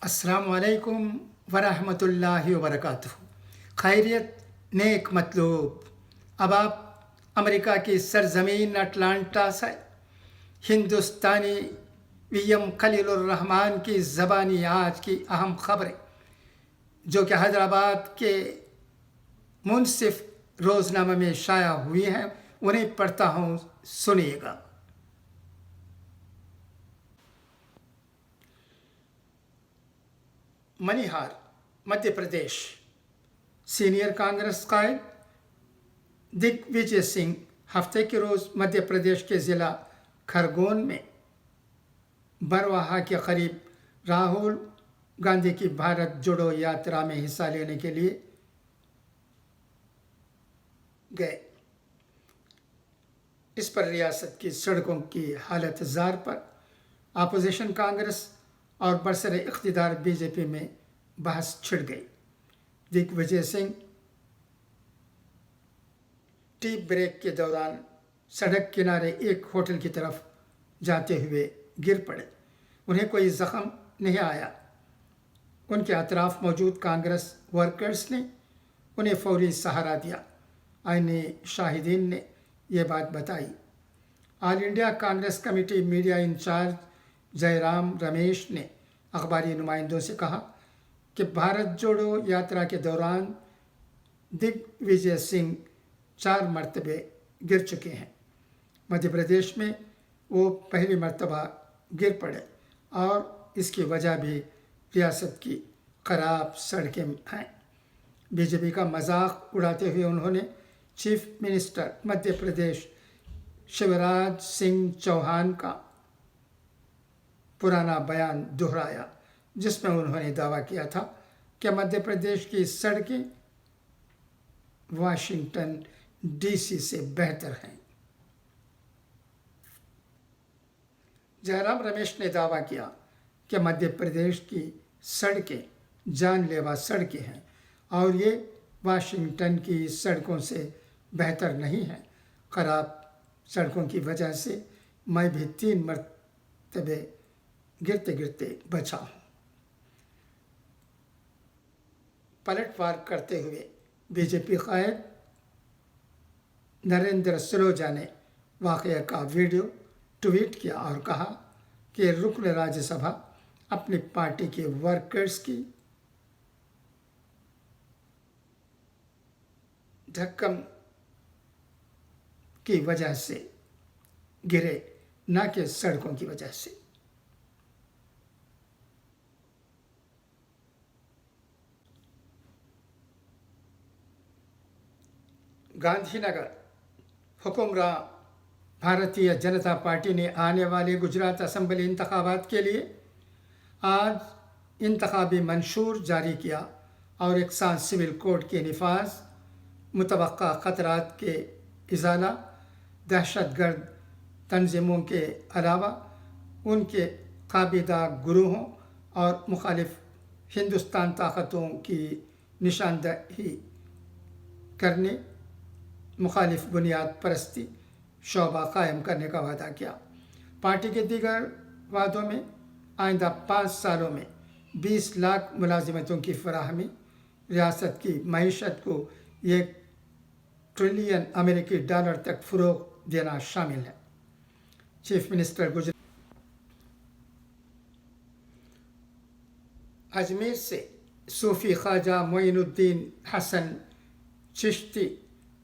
अस्सलाम वालेकुम वरहमतुल्लाहि वबरकातुहू। खैरियत नेक मतलूब। अब आप अमेरिका की सरजमीन अटलांटा से हिंदुस्तानी वीएम खलीलुर्रहमान की ज़बानी आज की अहम खबरें जो कि हैदराबाद के मुनसिफ रोज़नामा में शाया हुई हैं उन्हें पढ़ता हूँ, सुनिएगा। मनिहार, मध्य प्रदेश। सीनियर कांग्रेस कायद दिग्विजय सिंह हफ्ते के रोज़ मध्य प्रदेश के ज़िला खरगोन में बरवाहा के करीब राहुल गांधी की भारत जोड़ो यात्रा में हिस्सा लेने के लिए गए। इस पर रियासत की सड़कों की हालत ज़ार पर अपोजिशन कांग्रेस और बरसरे इख्तिदार बीजेपी में बहस छिड़ गई। दिग्विजय सिंह टी ब्रेक के दौरान सड़क किनारे एक होटल की तरफ जाते हुए गिर पड़े। उन्हें कोई ज़ख्म नहीं आया। उनके अतराफ मौजूद कांग्रेस वर्कर्स ने उन्हें फौरी सहारा दिया। आईनी शाहिदीन ने यह बात बताई। All India Congress committee media incharge Jairam Ramesh ने अखबारी नुमाइंदों से कहा कि भारत जोड़ो यात्रा के दौरान दिग्विजय सिंह 4 मरतबे गिर चुके हैं। मध्य प्रदेश में वो पहली मरतबा गिर पड़े और इसकी वजह भी रियासत की ख़राब सड़कें हैं। बीजेपी का मजाक उड़ाते हुए उन्होंने चीफ मिनिस्टर मध्य प्रदेश शिवराज सिंह चौहान का पुराना बयान दोहराया जिसमें उन्होंने दावा किया था कि मध्य प्रदेश की सड़कें वाशिंगटन डीसी से बेहतर हैं। जयराम रमेश ने दावा किया कि मध्य प्रदेश की सड़कें जानलेवा सड़कें हैं और ये वाशिंगटन की सड़कों से बेहतर नहीं हैं। ख़राब सड़कों की वजह से मैं भी 3 मरतबे गिरते गिरते बचा हूँ। पलटवार करते हुए बीजेपी कायद नरेंद्र सरोजा ने वाक़या का वीडियो ट्वीट किया और कहा कि रुकन राज्यसभा अपनी पार्टी के वर्कर्स की धक्कम की वजह से गिरे, न कि सड़कों की वजह से। गांधीनगर हुक्मरां भारतीय जनता पार्टी ने आने वाले गुजरात असेंबली इंतखाबात के लिए आज इंतखाबी मंशूर जारी किया और एक साथ सिविल कोड के निफाज, मुतवक्का ख़तरात के इज़ाला, दहशतगर्द तंजीमों के अलावा उनके काबिदा गुरूहों और मुखालिफ हिंदुस्तान ताकतों की निशानदही करने, मुखालिफ बुनियाद परस्ती शोबा कायम करने का वादा किया। पार्टी के दीगर वादों में आइंदा 5 सालों में 20 लाख मुलाजिमतों की फराहमी, रियासत की मईशत को 1 ट्रिलियन अमेरिकी डॉलर तक फ़रोग़ देना शामिल है। चीफ मिनिस्टर गुजरात अजमेर से सूफ़ी ख्वाजा मोइनुद्दीन हसन चिश्ती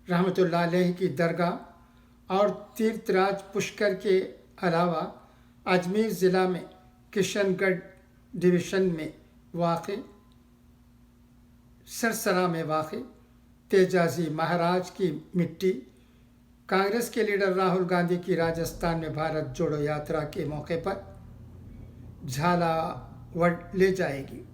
रहमतुल्लाह अलैह की दरगाह और तीर्थराज पुष्कर के अलावा अजमेर ज़िला में किशनगढ़ डिवीज़न में वाक़ सरसरा में वाक़ तेजाजी महाराज की मिट्टी कांग्रेस के लीडर राहुल गांधी की राजस्थान में भारत जोड़ो यात्रा के मौके पर झालावाड़ ले जाएगी।